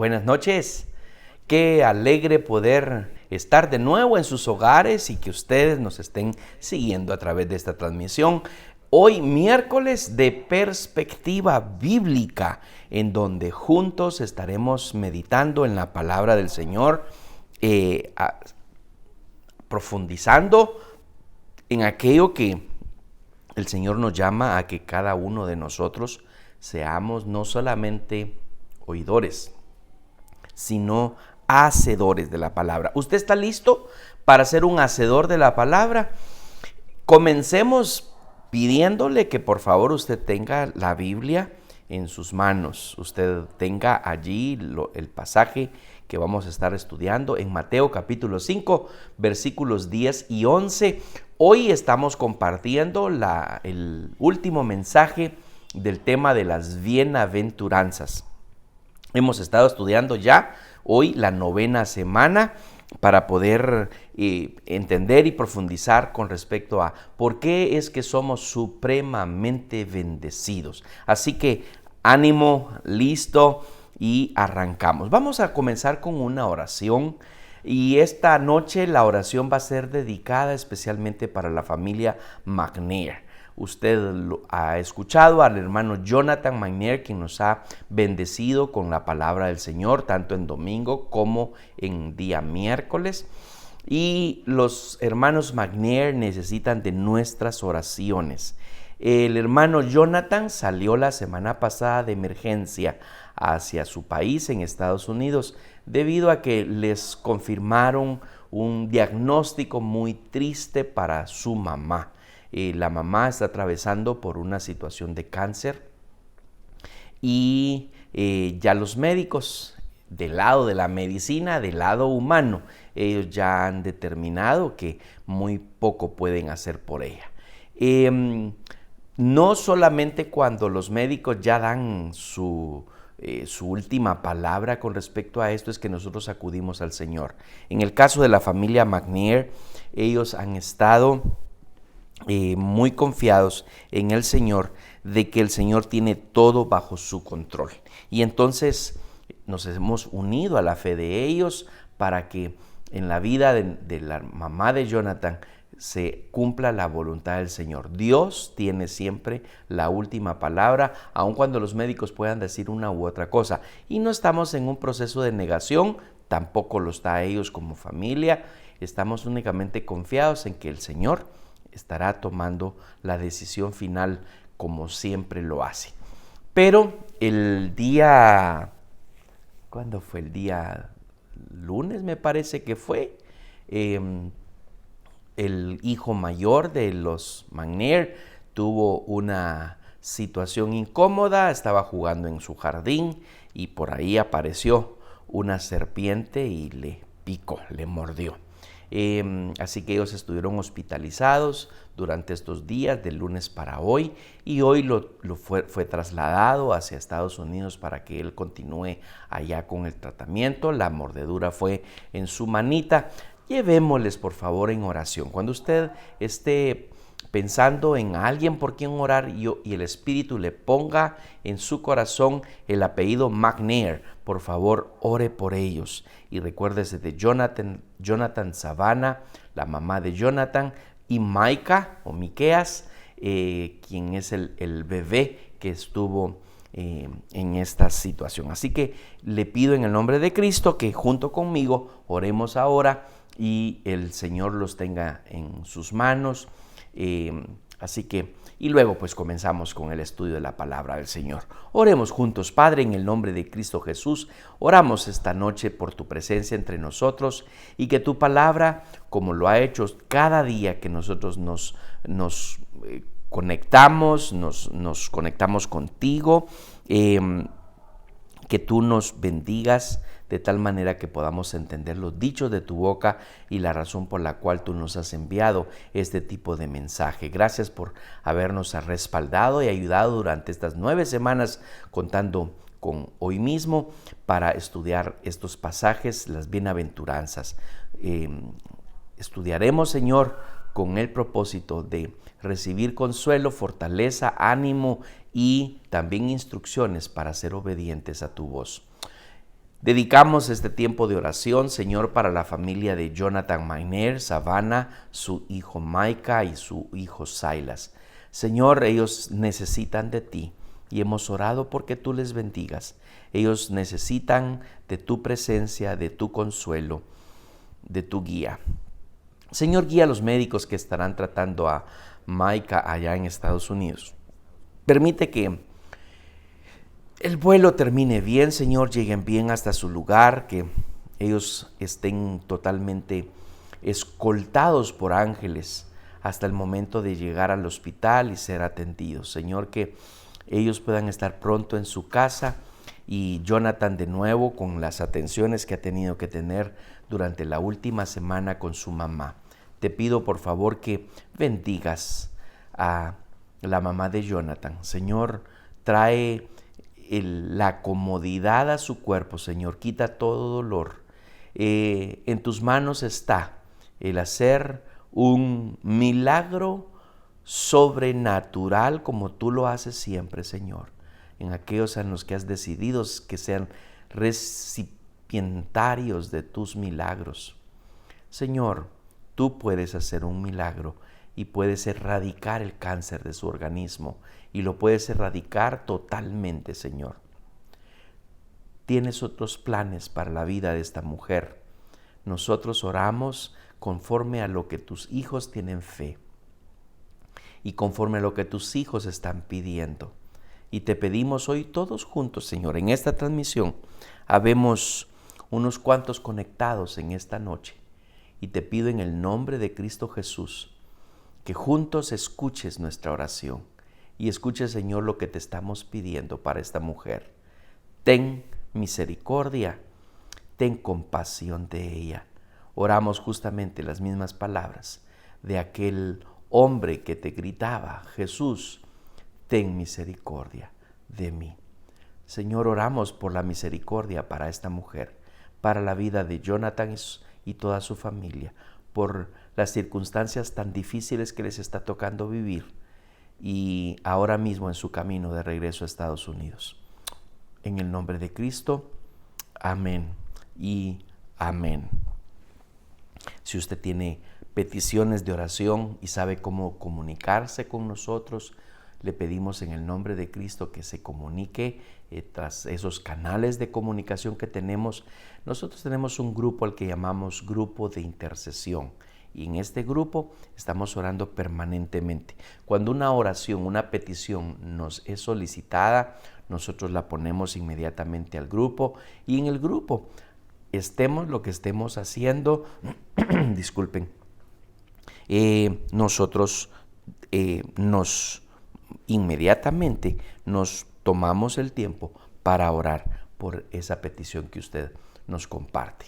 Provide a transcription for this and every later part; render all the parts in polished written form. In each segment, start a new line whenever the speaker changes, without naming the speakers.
Buenas noches. Qué alegre poder estar de nuevo en sus hogares y que ustedes nos estén siguiendo a través de esta transmisión. Hoy miércoles de perspectiva bíblica, en donde juntos estaremos meditando en la palabra del Señor, profundizando en aquello que el Señor nos llama a que cada uno de nosotros seamos no solamente oidores, sino hacedores de la palabra. ¿Usted está listo para ser un hacedor de la palabra? Comencemos pidiéndole que por favor usted tenga la Biblia en sus manos. Usted tenga allí el pasaje que vamos a estar estudiando en Mateo capítulo 5, versículos 10 y 11. Hoy estamos compartiendo el último mensaje del tema de las bienaventuranzas. Hemos estado estudiando ya hoy la 9ª semana para poder entender y profundizar con respecto a por qué es que somos supremamente bendecidos. Así que ánimo, listo y arrancamos. Vamos a comenzar con una oración y esta noche la oración va a ser dedicada especialmente para la familia McNair. Usted ha escuchado al hermano Jonathan McNair, quien nos ha bendecido con la palabra del Señor, tanto en domingo como en día miércoles. Y los hermanos McNair necesitan de nuestras oraciones. El hermano Jonathan salió la semana pasada de emergencia hacia su país en Estados Unidos debido a que les confirmaron un diagnóstico muy triste para su mamá. La mamá está atravesando por una situación de cáncer y ya los médicos, del lado de la medicina, del lado humano, ellos ya han determinado que muy poco pueden hacer por ella. No solamente cuando los médicos ya dan su última palabra con respecto a esto es que nosotros acudimos al Señor. En el caso de la familia McNair, ellos han estado muy confiados en el Señor, de que el Señor tiene todo bajo su control. Y entonces nos hemos unido a la fe de ellos para que en la vida de la mamá de Jonathan se cumpla la voluntad del Señor. Dios tiene siempre la última palabra, aun cuando los médicos puedan decir una u otra cosa. Y no estamos en un proceso de negación, tampoco lo está ellos como familia. Estamos únicamente confiados en que el Señor estará tomando la decisión final como siempre lo hace. Pero el día, ¿cuándo fue? El día lunes me parece que fue, el hijo mayor de los McNair tuvo una situación incómoda, estaba jugando en su jardín y por ahí apareció una serpiente y le picó, le mordió. Así que ellos estuvieron hospitalizados durante estos días, del lunes para hoy, y hoy fue trasladado hacia Estados Unidos para que él continúe allá con el tratamiento. La mordedura fue en su manita. Llevémosles por favor en oración. Cuando usted esté pensando en alguien por quien orar y el Espíritu le ponga en su corazón el apellido McNair, por favor ore por ellos y recuérdese de Jonathan Savannah, la mamá de Jonathan, y Micah o Miqueas, quien es el bebé que estuvo en esta situación. Así que le pido en el nombre de Cristo que junto conmigo oremos ahora y el Señor los tenga en sus manos. Así que, y luego pues comenzamos con el estudio de la palabra del Señor. Oremos juntos. Padre, en el nombre de Cristo Jesús, oramos esta noche por tu presencia entre nosotros y que tu palabra, como lo ha hecho cada día que nosotros nos conectamos contigo, que tú nos bendigas de tal manera que podamos entender los dichos de tu boca y la razón por la cual tú nos has enviado este tipo de mensaje. Gracias por habernos respaldado y ayudado durante estas 9 semanas, contando con hoy mismo para estudiar estos pasajes, las bienaventuranzas. Estudiaremos, Señor, con el propósito de recibir consuelo, fortaleza, ánimo y también instrucciones para ser obedientes a tu voz. Dedicamos este tiempo de oración, Señor, para la familia de Jonathan Mainer, Savannah, su hijo Micah y su hijo Silas. Señor, ellos necesitan de ti y hemos orado porque tú les bendigas. Ellos necesitan de tu presencia, de tu consuelo, de tu guía. Señor, guía a los médicos que estarán tratando a Micah allá en Estados Unidos. Permite que el vuelo termine bien, Señor, lleguen bien hasta su lugar, que ellos estén totalmente escoltados por ángeles hasta el momento de llegar al hospital y ser atendidos. Señor, que ellos puedan estar pronto en su casa y Jonathan de nuevo con las atenciones que ha tenido que tener durante la última semana con su mamá. Te pido por favor que bendigas a la mamá de Jonathan. Señor, trae la comodidad a su cuerpo, Señor, quita todo dolor. En tus manos está el hacer un milagro sobrenatural como tú lo haces siempre, Señor, en aquellos en los que has decidido que sean recipientarios de tus milagros. Señor, tú puedes hacer un milagro y puedes erradicar el cáncer de su organismo y lo puedes erradicar totalmente, Señor. Tienes otros planes para la vida de esta mujer. Nosotros oramos conforme a lo que tus hijos tienen fe y conforme a lo que tus hijos están pidiendo. Y te pedimos hoy todos juntos, Señor, en esta transmisión, habemos unos cuantos conectados en esta noche. Y te pido en el nombre de Cristo Jesús, que juntos escuches nuestra oración y escuches, Señor, lo que te estamos pidiendo para esta mujer. Ten misericordia, ten compasión de ella. Oramos justamente las mismas palabras de aquel hombre que te gritaba: Jesús, ten misericordia de mí. Señor, oramos por la misericordia para esta mujer, para la vida de Jonathan y toda su familia, por las circunstancias tan difíciles que les está tocando vivir y ahora mismo en su camino de regreso a Estados Unidos. En el nombre de Cristo, amén y amén. Si usted tiene peticiones de oración y sabe cómo comunicarse con nosotros, le pedimos en el nombre de Cristo que se comunique tras esos canales de comunicación que tenemos. Nosotros tenemos un grupo al que llamamos Grupo de Intercesión. Y en este grupo estamos orando permanentemente. Cuando una oración, una petición nos es solicitada, nosotros la ponemos inmediatamente al grupo. Y en el grupo, estemos lo que estemos haciendo, disculpen, nosotros inmediatamente nos tomamos el tiempo para orar por esa petición que usted nos comparte.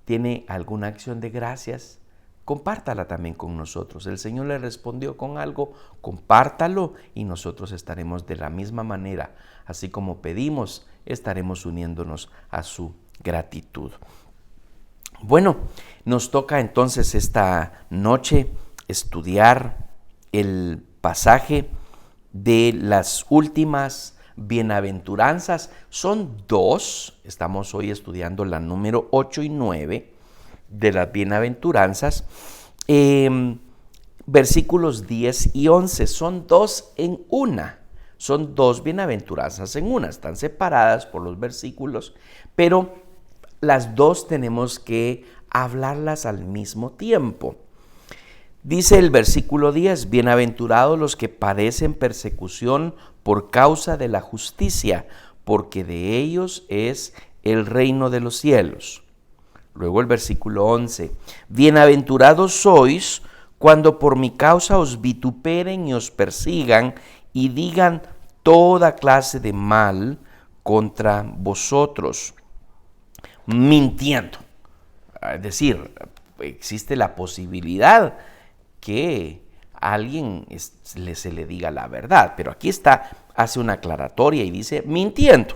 ¿Tiene alguna acción de gracias? Compártala también con nosotros. El Señor le respondió con algo, compártalo y nosotros estaremos de la misma manera. Así como pedimos, estaremos uniéndonos a su gratitud. Bueno, nos toca entonces esta noche estudiar el pasaje de las últimas bienaventuranzas. Son dos, estamos hoy estudiando la número 8 y 9 de las bienaventuranzas, versículos 10 y 11, son dos en una, son dos bienaventuranzas en una, están separadas por los versículos, pero las dos tenemos que hablarlas al mismo tiempo. Dice el versículo 10, bienaventurados los que padecen persecución por causa de la justicia, porque de ellos es el reino de los cielos. Luego el versículo 11, bienaventurados sois cuando por mi causa os vituperen y os persigan y digan toda clase de mal contra vosotros, mintiendo. Es decir, existe la posibilidad que a alguien se le diga la verdad, pero aquí hace una aclaratoria y dice mintiendo.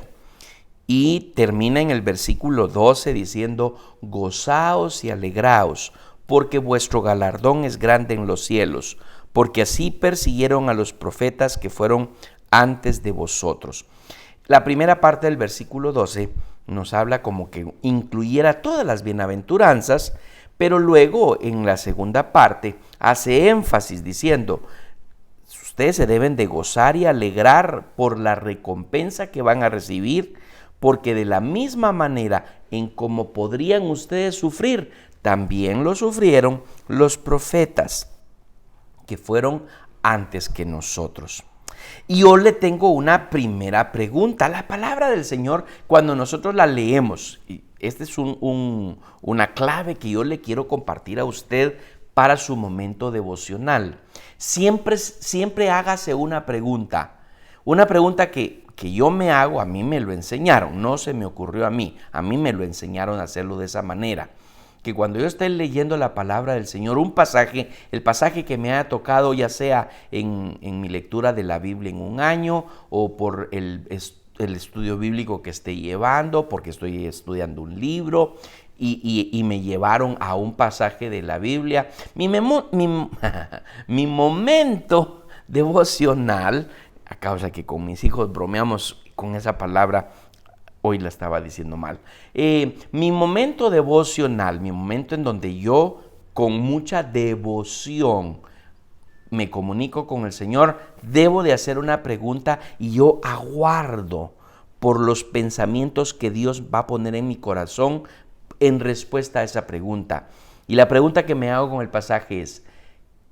Y termina en el versículo 12 diciendo, gozaos y alegraos, porque vuestro galardón es grande en los cielos, porque así persiguieron a los profetas que fueron antes de vosotros. La primera parte del versículo 12 nos habla como que incluyera todas las bienaventuranzas, pero luego en la segunda parte hace énfasis diciendo, ustedes se deben de gozar y alegrar por la recompensa que van a recibir, porque de la misma manera en como podrían ustedes sufrir, también lo sufrieron los profetas que fueron antes que nosotros. Y yo le tengo una primera pregunta. La palabra del Señor, cuando nosotros la leemos, y esta es una clave que yo le quiero compartir a usted para su momento devocional. Siempre hágase una pregunta que yo me hago, a mí me lo enseñaron, no se me ocurrió a mí me lo enseñaron a hacerlo de esa manera. Que cuando yo esté leyendo la palabra del Señor, el pasaje que me haya tocado, ya sea en mi lectura de la Biblia en un año o por el estudio bíblico que esté llevando, porque estoy estudiando un libro y me llevaron a un pasaje de la Biblia, mi momento devocional, a causa que con mis hijos bromeamos con esa palabra, hoy la estaba diciendo mal. Mi momento devocional, mi momento en donde yo con mucha devoción me comunico con el Señor, debo de hacer una pregunta y yo aguardo por los pensamientos que Dios va a poner en mi corazón en respuesta a esa pregunta. Y la pregunta que me hago con el pasaje es,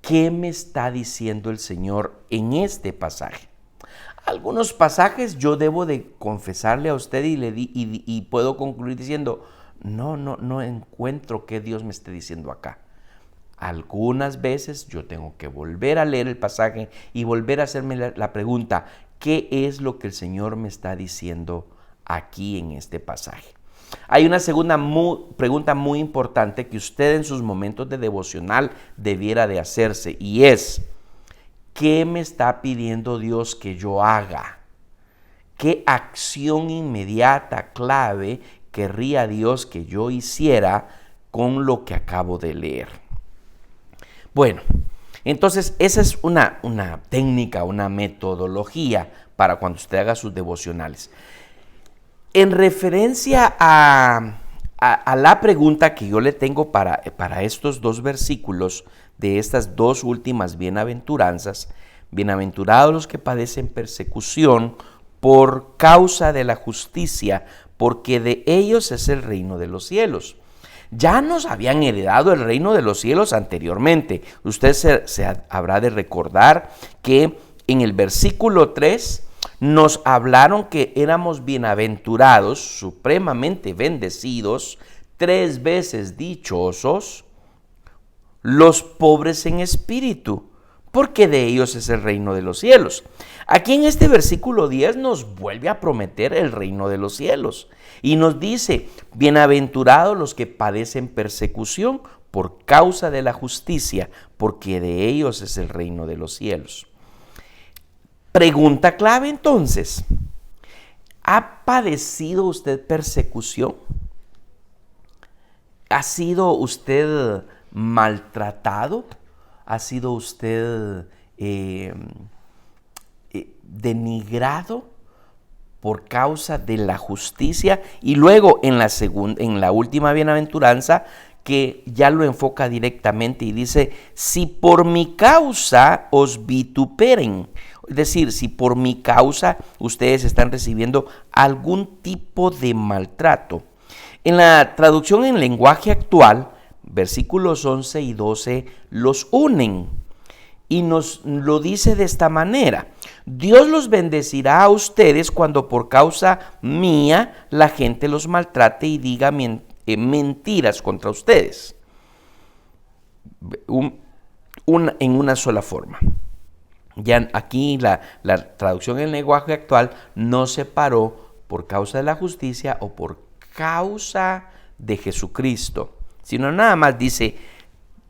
¿qué me está diciendo el Señor en este pasaje? Algunos pasajes yo debo de confesarle a usted y puedo concluir diciendo, no encuentro qué Dios me esté diciendo acá. Algunas veces yo tengo que volver a leer el pasaje y volver a hacerme la pregunta, ¿qué es lo que el Señor me está diciendo aquí en este pasaje? Hay una segunda pregunta muy importante que usted en sus momentos de devocional debiera de hacerse y es, ¿qué me está pidiendo Dios que yo haga? ¿Qué acción inmediata, clave, querría Dios que yo hiciera con lo que acabo de leer? Bueno, entonces esa es una técnica, una metodología para cuando usted haga sus devocionales. En referencia a la pregunta que yo le tengo para estos dos versículos de estas dos últimas bienaventuranzas, bienaventurados los que padecen persecución por causa de la justicia, porque de ellos es el reino de los cielos. Ya nos habían heredado el reino de los cielos anteriormente. Usted se habrá de recordar que en el versículo 3 nos hablaron que éramos bienaventurados, supremamente bendecidos, 3 veces dichosos, los pobres en espíritu, porque de ellos es el reino de los cielos. Aquí en este versículo 10 nos vuelve a prometer el reino de los cielos y nos dice, bienaventurados los que padecen persecución por causa de la justicia, porque de ellos es el reino de los cielos. Pregunta clave entonces, ¿ha padecido usted persecución? ¿Ha sido usted maltratado? ¿Ha sido usted denigrado por causa de la justicia? Y luego en la última bienaventuranza, que ya lo enfoca directamente y dice, si por mi causa os vituperen, es decir, si por mi causa ustedes están recibiendo algún tipo de maltrato. En la traducción en lenguaje actual, versículos 11 y 12 los unen y nos lo dice de esta manera: Dios los bendecirá a ustedes cuando por causa mía la gente los maltrate y diga mentiras contra ustedes. En una sola forma. Ya aquí la traducción en lenguaje actual no separó por causa de la justicia o por causa de Jesucristo, sino nada más dice,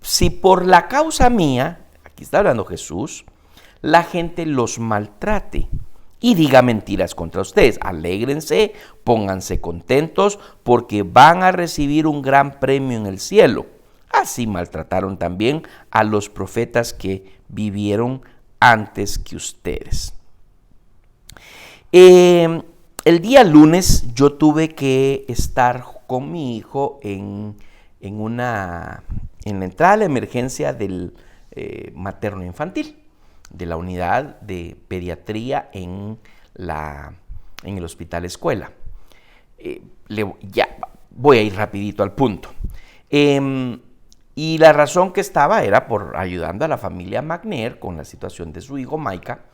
si por la causa mía, aquí está hablando Jesús, la gente los maltrate y diga mentiras contra ustedes, alégrense, pónganse contentos, porque van a recibir un gran premio en el cielo. Así maltrataron también a los profetas que vivieron antes que ustedes. El El día lunes yo tuve que estar con mi hijo en la entrada a la emergencia del materno infantil, de la unidad de pediatría en el hospital escuela. Ya voy a ir rapidito al punto. Y la razón que estaba era por ayudando a la familia McNair con la situación de su hijo Micah,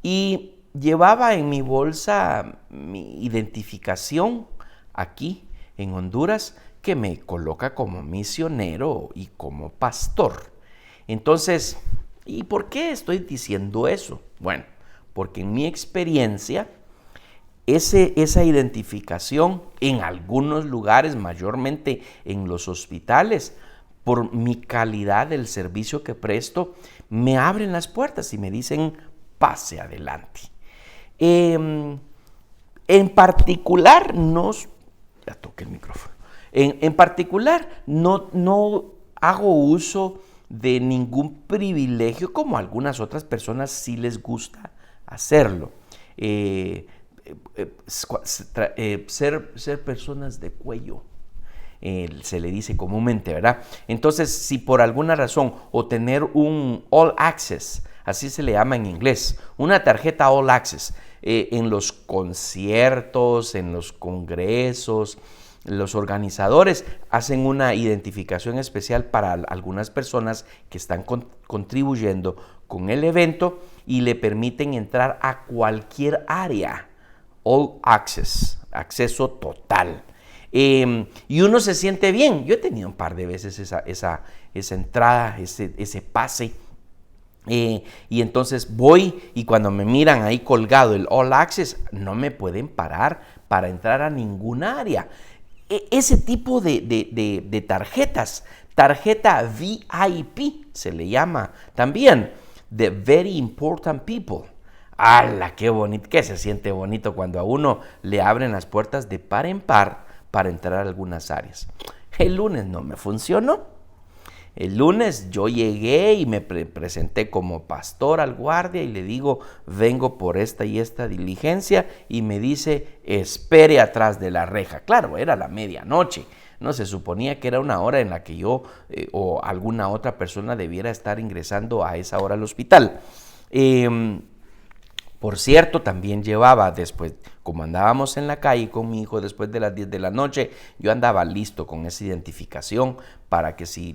y llevaba en mi bolsa mi identificación aquí en Honduras, que me coloca como misionero y como pastor. Entonces, ¿y por qué estoy diciendo eso? Bueno, porque en mi experiencia, esa identificación en algunos lugares, mayormente en los hospitales, por mi calidad del servicio que presto, me abren las puertas y me dicen, pase adelante. En particular, ya toqué el micrófono. En particular, no hago uso de ningún privilegio como algunas otras personas sí les gusta hacerlo. Ser personas de cuello, se le dice comúnmente, ¿verdad? Entonces, si por alguna razón, o tener un All Access, así se le llama en inglés, una tarjeta All Access, en los conciertos, en los congresos, los organizadores hacen una identificación especial para algunas personas que están contribuyendo con el evento y le permiten entrar a cualquier área. All Access, acceso total. Y uno se siente bien. Yo he tenido un par de veces esa entrada, ese pase. Y entonces voy, y cuando me miran ahí colgado el All Access, no me pueden parar para entrar a ningún área. Ese tipo de tarjetas, tarjeta VIP se le llama también, The Very Important People. ¡Hala, qué bonito! ¡Qué se siente bonito cuando a uno le abren las puertas de par en par para entrar a algunas áreas! El lunes no me funcionó. El lunes yo llegué y me presenté como pastor al guardia y le digo, vengo por esta y esta diligencia, y me dice, espere atrás de la reja. Claro, era la medianoche. No se suponía que era una hora en la que yo o alguna otra persona debiera estar ingresando a esa hora al hospital. Por cierto, también llevaba después, como andábamos en la calle con mi hijo después de las 10 de la noche, yo andaba listo con esa identificación para que si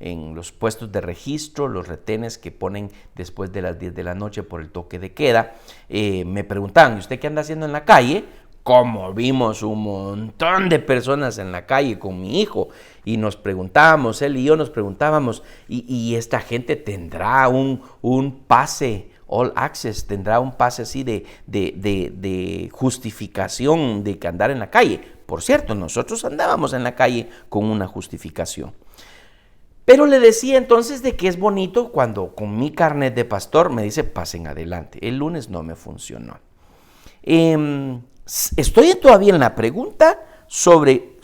en los puestos de registro, los retenes que ponen después de las 10 de la noche por el toque de queda, me preguntaban, ¿y usted qué anda haciendo en la calle? Como vimos un montón de personas en la calle con mi hijo y nos preguntábamos, él y yo nos preguntábamos, ¿y esta gente tendrá un pase All Access, tendrá un pase así de justificación de que andar en la calle? Por cierto, nosotros andábamos en la calle con una justificación. Pero le decía entonces de que es bonito cuando con mi carnet de pastor me dice, pasen adelante. El lunes no me funcionó. Estoy todavía en la pregunta sobre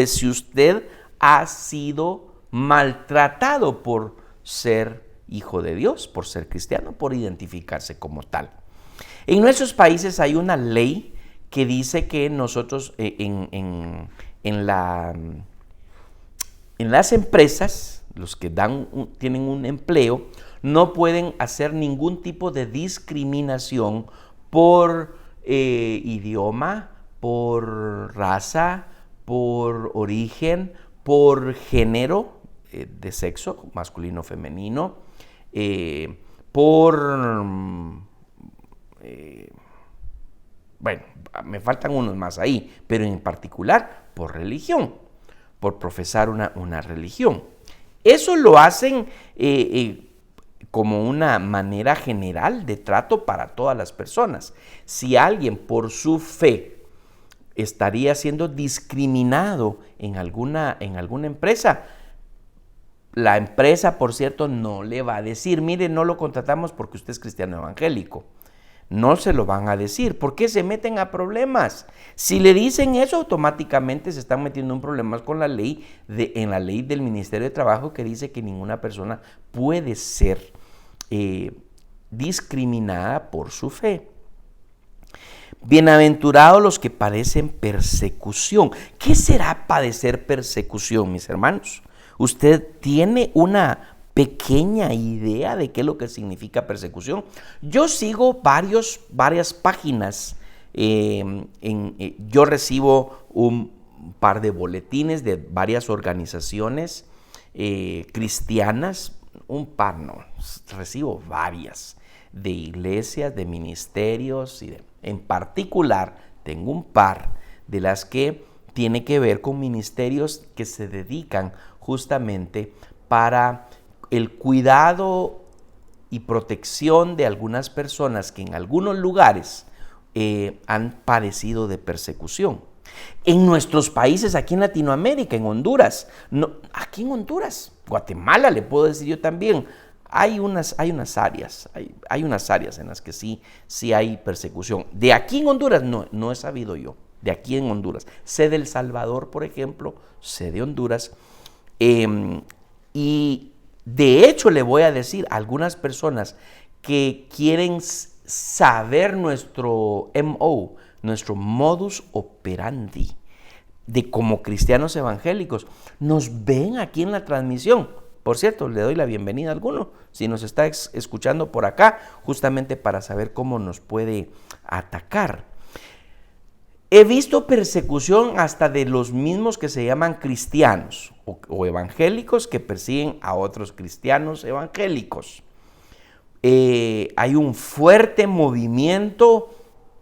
si usted ha sido maltratado por ser hijo de Dios, por ser cristiano, por identificarse como tal. En nuestros países hay una ley que dice que nosotros en las empresas, los que tienen un empleo, no pueden hacer ningún tipo de discriminación por idioma, por raza, por origen, por género de sexo, masculino o femenino, bueno, me faltan unos más ahí, pero en particular por religión, por profesar una religión. Eso lo hacen como una manera general de trato para todas las personas. Si alguien por su fe estaría siendo discriminado en alguna empresa, la empresa, por cierto, no le va a decir, mire, no lo contratamos porque usted es cristiano evangélico. No se lo van a decir. ¿Por qué se meten a problemas? Si le dicen eso, automáticamente se están metiendo en problemas con la ley en la ley del Ministerio de Trabajo, que dice que ninguna persona puede ser discriminada por su fe. Bienaventurados los que padecen persecución. ¿Qué será padecer persecución, mis hermanos? ¿Usted tiene una pequeña idea de qué es lo que significa persecución? Yo sigo varias páginas. Yo recibo un par de boletines de varias organizaciones cristianas. Recibo varias de iglesias, de ministerios en particular tengo un par de las que tiene que ver con ministerios que se dedican justamente para el cuidado y protección de algunas personas que en algunos lugares han padecido de persecución. En nuestros países, aquí en Latinoamérica, en Honduras, aquí en Honduras, Guatemala, le puedo decir yo también, hay unas áreas en las que sí hay persecución. De aquí en Honduras no he sabido yo, de aquí en Honduras. Sé de El Salvador, por ejemplo, sé de Honduras, y de hecho le voy a decir a algunas personas que quieren saber nuestro MO, nuestro modus operandi, de como cristianos evangélicos, nos ven aquí en la transmisión. Por cierto, le doy la bienvenida a alguno, si nos está escuchando por acá, justamente para saber cómo nos puede atacar. He visto persecución hasta de los mismos que se llaman cristianos o evangélicos que persiguen a otros cristianos evangélicos. Hay un fuerte movimiento.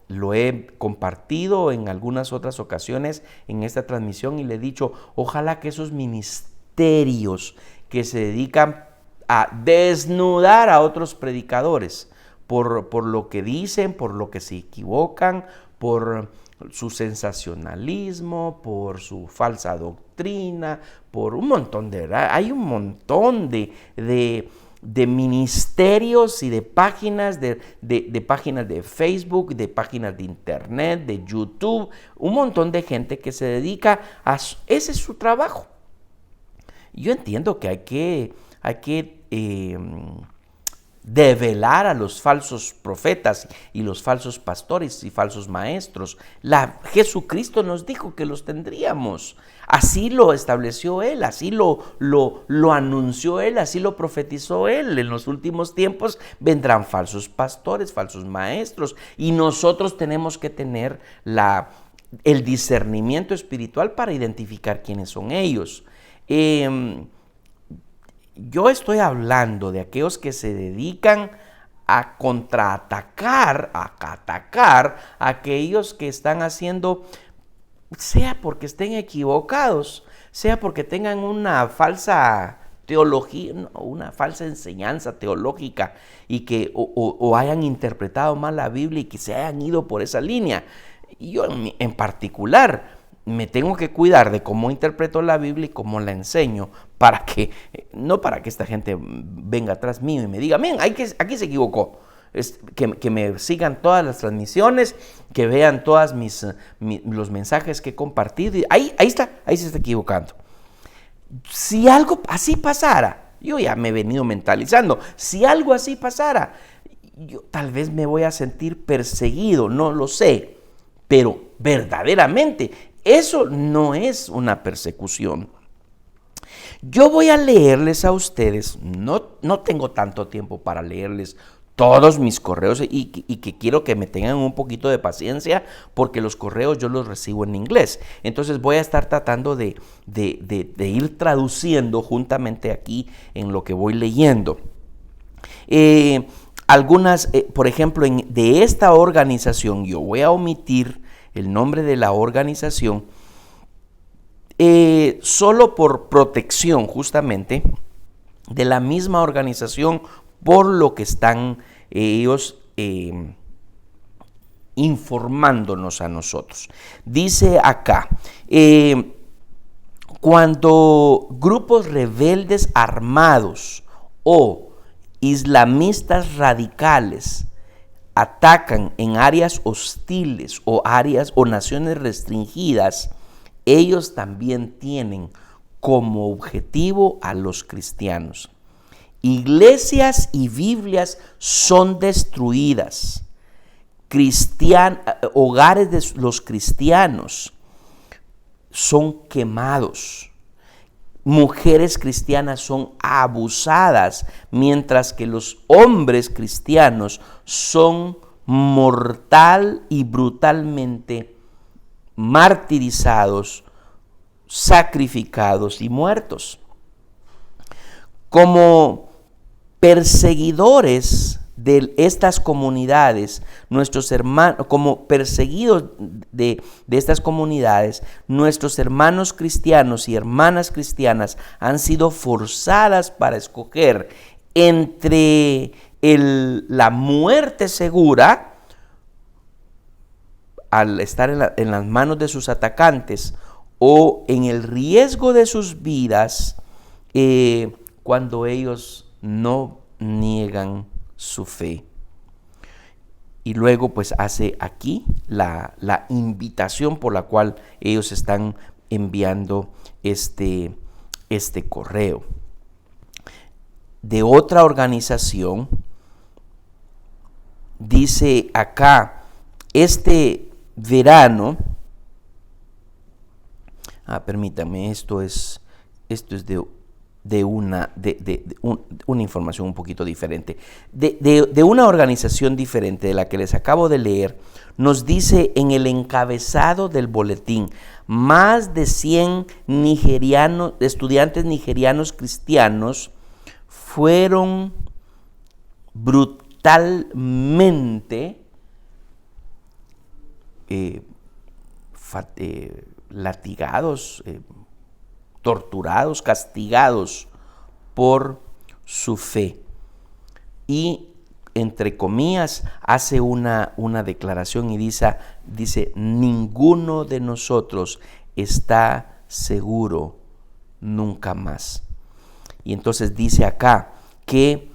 Lo he compartido en algunas otras ocasiones en esta transmisión y le he dicho, ojalá que esos ministerios que se dedican a desnudar a otros predicadores por lo que dicen, por lo que se equivocan, por su sensacionalismo, por su falsa doctrina, por un montón hay un montón de ministerios y de páginas de páginas de Facebook, de páginas de internet, de YouTube, un montón de gente que se dedica a ese es su trabajo. Yo entiendo que hay que develar a los falsos profetas y los falsos pastores y falsos maestros. Jesucristo nos dijo que los tendríamos. Así lo estableció Él, así lo anunció Él, así lo profetizó Él. En los últimos tiempos vendrán falsos pastores, falsos maestros, y nosotros tenemos que tener el discernimiento espiritual para identificar quiénes son ellos. Yo estoy hablando de aquellos que se dedican a contraatacar, a atacar a aquellos que están haciendo, sea porque estén equivocados, sea porque tengan una falsa teología, una falsa enseñanza teológica y que o hayan interpretado mal la Biblia y que se hayan ido por esa línea. Y yo en particular me tengo que cuidar de cómo interpreto la Biblia y cómo la enseño, no para que esta gente venga atrás mío y me diga, miren, aquí se equivocó. Que me sigan todas las transmisiones, que vean todos los mensajes que he compartido. Y ahí se está equivocando. Si algo así pasara, yo ya me he venido mentalizando, si algo así pasara, yo tal vez me voy a sentir perseguido, no lo sé, pero verdaderamente eso no es una persecución. Yo voy a leerles a ustedes, no tengo tanto tiempo para leerles todos mis correos y que quiero que me tengan un poquito de paciencia porque los correos yo los recibo en inglés. Entonces voy a estar tratando de ir traduciendo juntamente aquí en lo que voy leyendo. Algunas, por ejemplo, de esta organización, yo voy a omitir el nombre de la organización solo por protección justamente de la misma organización por lo que están ellos informándonos a nosotros. Dice acá, cuando grupos rebeldes armados o islamistas radicales atacan en áreas hostiles o áreas o naciones restringidas, ellos también tienen como objetivo a los cristianos. Iglesias y Biblias son destruidas. hogares de los cristianos son quemados. Mujeres cristianas son abusadas, mientras que los hombres cristianos son mortal y brutalmente martirizados, sacrificados y muertos. Como perseguidores de estas comunidades, nuestros hermanos, como perseguidos de estas comunidades, nuestros hermanos cristianos y hermanas cristianas han sido forzadas para escoger entre la muerte segura al estar en las manos de sus atacantes o en el riesgo de sus vidas cuando ellos no niegan su fe. Y luego pues hace aquí la invitación por la cual ellos están enviando este correo. De otra organización, dice acá, este verano, permítanme, esto es de una información un poquito diferente, de una organización diferente de la que les acabo de leer. Nos dice en el encabezado del boletín: más de 100 estudiantes nigerianos cristianos fueron brutalmente latigados, torturados, castigados por su fe. Y entre comillas hace una declaración y dice, ninguno de nosotros está seguro nunca más. Y entonces dice acá que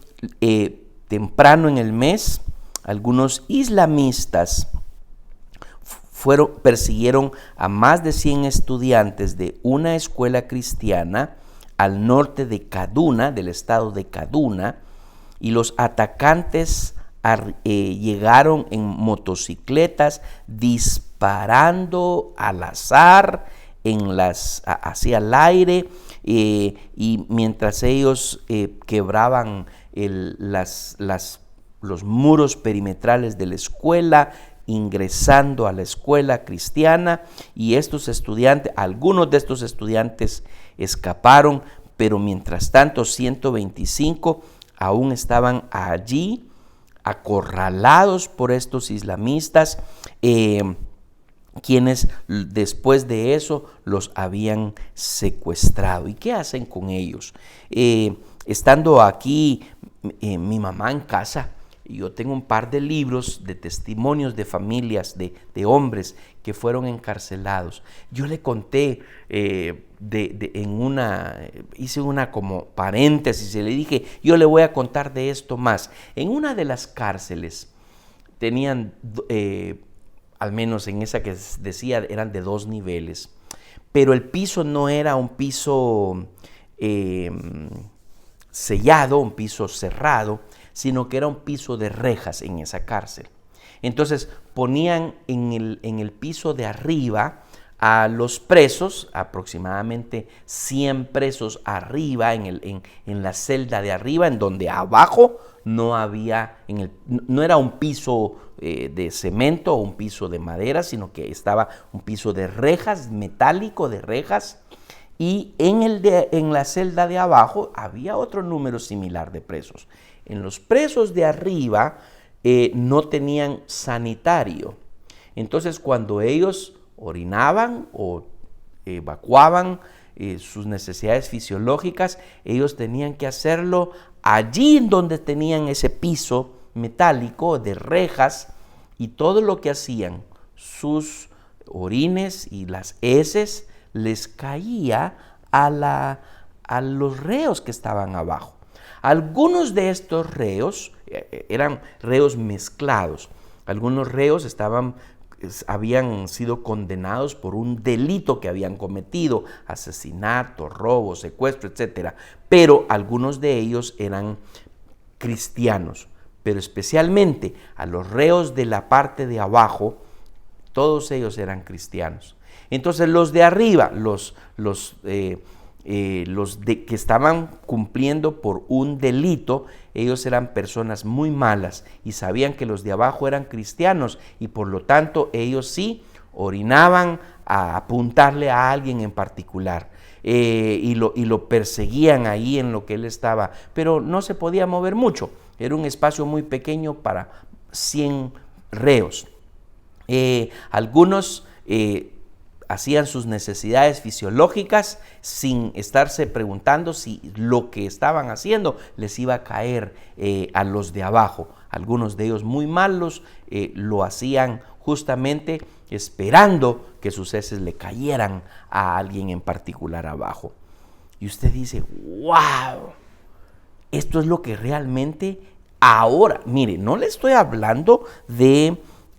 temprano en el mes, algunos islamistas persiguieron a más de 100 estudiantes de una escuela cristiana al norte de Kaduna, del estado de Kaduna, y los atacantes llegaron en motocicletas disparando al azar hacia el aire, y mientras ellos quebraban los muros perimetrales de la escuela, ingresando a la escuela cristiana, y algunos de estos estudiantes escaparon, pero mientras tanto 125 aún estaban allí acorralados por estos islamistas, quienes después de eso los habían secuestrado. ¿Y qué hacen con ellos? Estando aquí mi mamá en casa, yo tengo un par de libros de testimonios de familias, de hombres que fueron encarcelados. Yo le conté, hice una como paréntesis y le dije, yo le voy a contar de esto más. En una de las cárceles tenían, al menos en esa que decía, eran de 2 niveles, pero el piso no era un piso sellado, un piso cerrado, sino que era un piso de rejas en esa cárcel. Entonces ponían en el piso de arriba a los presos, aproximadamente 100 presos arriba, en la celda de arriba, en donde abajo no había, no era un piso de cemento o un piso de madera, sino que estaba un piso de rejas, metálico de rejas, y en la celda de abajo había otro número similar de presos. En los presos de arriba no tenían sanitario. Entonces, cuando ellos orinaban o evacuaban sus necesidades fisiológicas, ellos tenían que hacerlo allí en donde tenían ese piso metálico de rejas, y todo lo que hacían, sus orines y las heces, les caía a los reos que estaban abajo. Algunos de estos reos eran reos mezclados. Algunos reos habían sido condenados por un delito que habían cometido, asesinato, robo, secuestro, etc. Pero algunos de ellos eran cristianos. pero especialmente a los reos de la parte de abajo, todos ellos eran cristianos. Entonces los de arriba, que estaban cumpliendo por un delito, ellos eran personas muy malas y sabían que los de abajo eran cristianos y por lo tanto ellos sí orinaban a apuntarle a alguien en particular. Y lo perseguían ahí en lo que él estaba, pero no se podía mover mucho, era un espacio muy pequeño para 100 reos. Algunos hacían sus necesidades fisiológicas sin estarse preguntando si lo que estaban haciendo les iba a caer a los de abajo. Algunos de ellos muy malos lo hacían justamente esperando que sus heces le cayeran a alguien en particular abajo. Y usted dice, wow, esto es lo que realmente ahora, mire, no le estoy hablando de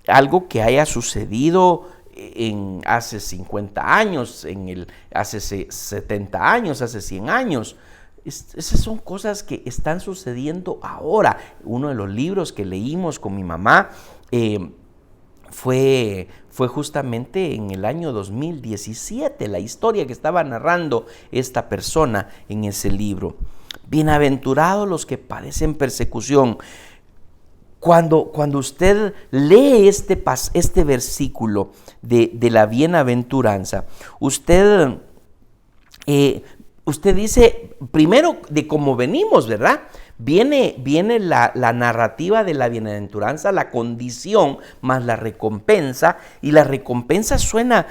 algo que haya sucedido hace 50 años, hace 70 años, hace 100 años. Esas son cosas que están sucediendo ahora. Uno de los libros que leímos con mi mamá fue justamente en el año 2017, la historia que estaba narrando esta persona en ese libro. Bienaventurados los que padecen persecución. Cuando usted lee este versículo de la bienaventuranza, usted dice, primero de cómo venimos, ¿verdad? Viene la narrativa de la bienaventuranza, la condición más la recompensa, y la recompensa suena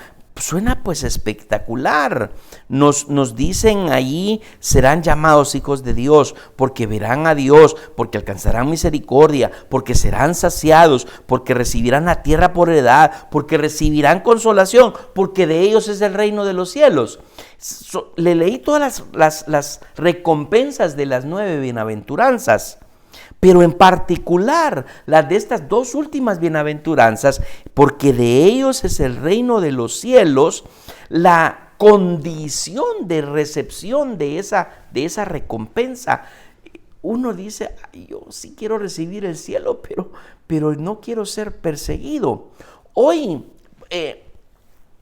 pues espectacular. Nos dicen allí, serán llamados hijos de Dios, porque verán a Dios, porque alcanzarán misericordia, porque serán saciados, porque recibirán la tierra por heredad, porque recibirán consolación, porque de ellos es el reino de los cielos. Le leí todas las recompensas de las 9 bienaventuranzas, pero en particular las de estas 2 últimas bienaventuranzas, porque de ellos es el reino de los cielos. La condición de recepción de esa recompensa, uno dice, yo sí quiero recibir el cielo, pero no quiero ser perseguido. Hoy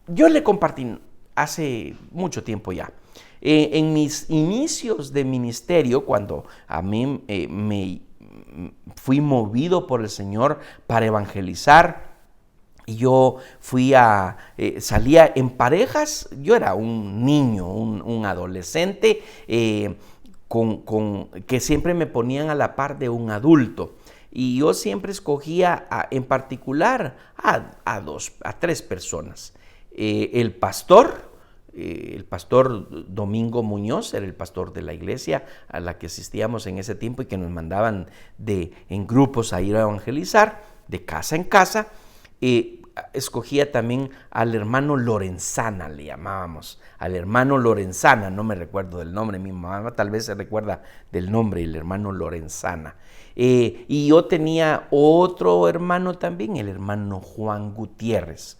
yo le compartí hace mucho tiempo ya, en mis inicios de ministerio, cuando a mí me fui movido por el Señor para evangelizar, y yo salía en parejas. Yo era un niño, un adolescente que siempre me ponían a la par de un adulto, y yo siempre escogía en particular a 3 personas. El pastor Domingo Muñoz era el pastor de la iglesia a la que asistíamos en ese tiempo y que nos mandaban en grupos a ir a evangelizar de casa en casa. Escogía también al hermano Lorenzana, le llamábamos, al hermano Lorenzana, no me recuerdo del nombre, mi mamá tal vez se recuerda del nombre, el hermano Lorenzana. Y yo tenía otro hermano también, el hermano Juan Gutiérrez.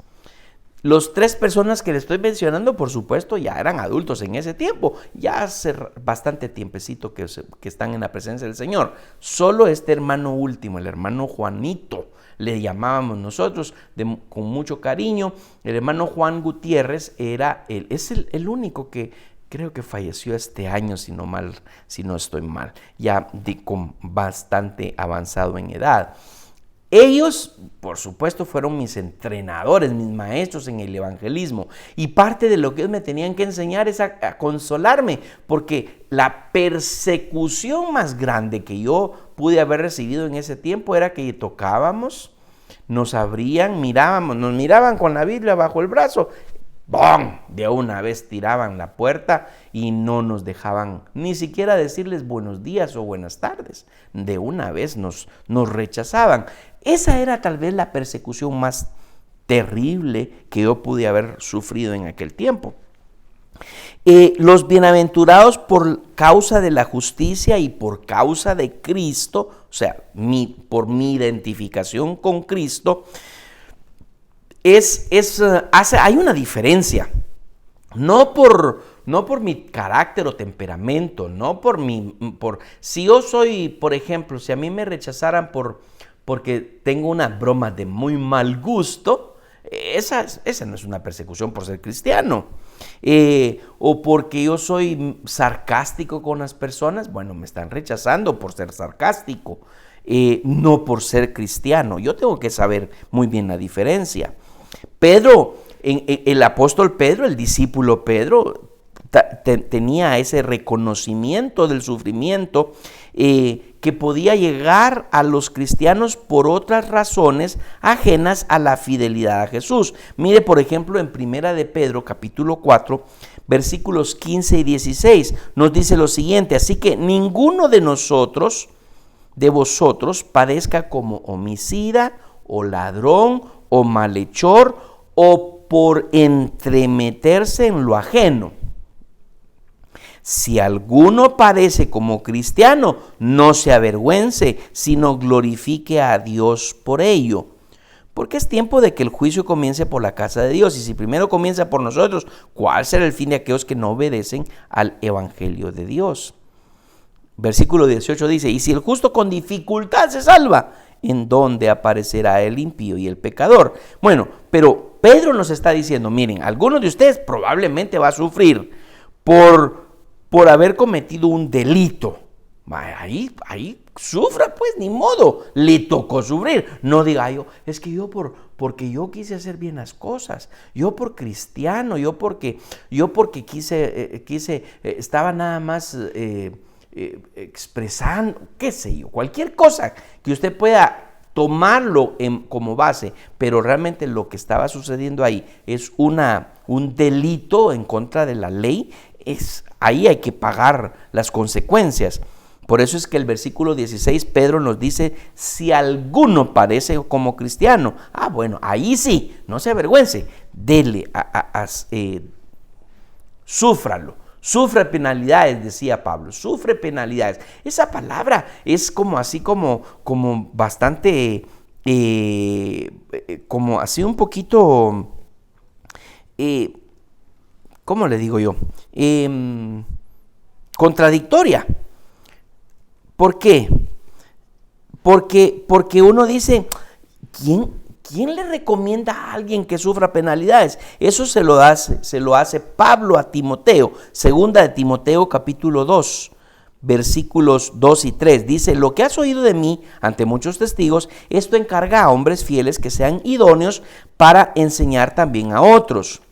Los 3 personas que le estoy mencionando, por supuesto, ya eran adultos en ese tiempo, ya hace bastante tiempecito que están en la presencia del Señor. Solo este hermano último, el hermano Juanito, le llamábamos nosotros con mucho cariño. El hermano Juan Gutiérrez es el único que creo que falleció este año, si no estoy mal, ya con bastante avanzado en edad. Ellos, por supuesto, fueron mis entrenadores, mis maestros en el evangelismo, y parte de lo que ellos me tenían que enseñar es a consolarme, porque la persecución más grande que yo pude haber recibido en ese tiempo era que tocábamos, nos miraban con la Biblia bajo el brazo, ¡bom!, de una vez tiraban la puerta y no nos dejaban ni siquiera decirles buenos días o buenas tardes. De una vez nos rechazaban. Esa era tal vez la persecución más terrible que yo pude haber sufrido en aquel tiempo. Los bienaventurados por causa de la justicia y por causa de Cristo, o sea, por mi identificación con Cristo, hay una diferencia. No por no por mi carácter o temperamento, no por si yo soy, por ejemplo, si a mí me rechazaran porque tengo unas bromas de muy mal gusto, esa no es una persecución por ser cristiano. O porque yo soy sarcástico con las personas, bueno, me están rechazando por ser sarcástico, no por ser cristiano. Yo tengo que saber muy bien la diferencia. Pedro, el apóstol Pedro, el discípulo Pedro, tenía ese reconocimiento del sufrimiento que podía llegar a los cristianos por otras razones ajenas a la fidelidad a Jesús. Mire, por ejemplo, en Primera de Pedro, capítulo 4, versículos 15 y 16, nos dice lo siguiente: así que ninguno de vosotros, padezca como homicida, o ladrón, o malhechor, o por entremeterse en lo ajeno. Si alguno padece como cristiano, no se avergüence, sino glorifique a Dios por ello. Porque es tiempo de que el juicio comience por la casa de Dios. Y si primero comienza por nosotros, ¿cuál será el fin de aquellos que no obedecen al evangelio de Dios? Versículo 18 dice: y si el justo con dificultad se salva, ¿en dónde aparecerá el impío y el pecador? Bueno, pero Pedro nos está diciendo, miren, algunos de ustedes probablemente va a sufrir por haber cometido un delito. Ahí sufra, pues, ni modo, le tocó sufrir. No diga yo, es que porque yo quise hacer bien las cosas, yo por cristiano, yo porque quise, estaba nada más expresando, qué sé yo, cualquier cosa que usted pueda tomarlo como base, pero realmente lo que estaba sucediendo ahí es un delito en contra de la ley. Ahí hay que pagar las consecuencias. Por eso es que el versículo 16 Pedro nos dice: si alguno parece como cristiano, bueno, ahí sí, no se avergüence, dele, súfralo, sufre penalidades, decía Pablo, sufre penalidades. Esa palabra es como bastante, como así un poquito, ¿cómo le digo yo? Contradictoria. ¿Por qué? Porque uno dice, ¿quién le recomienda a alguien que sufra penalidades? Eso se lo hace Pablo a Timoteo. Segunda de Timoteo, capítulo 2, versículos 2 y 3. Dice: lo que has oído de mí ante muchos testigos, esto encarga a hombres fieles que sean idóneos para enseñar también a otros.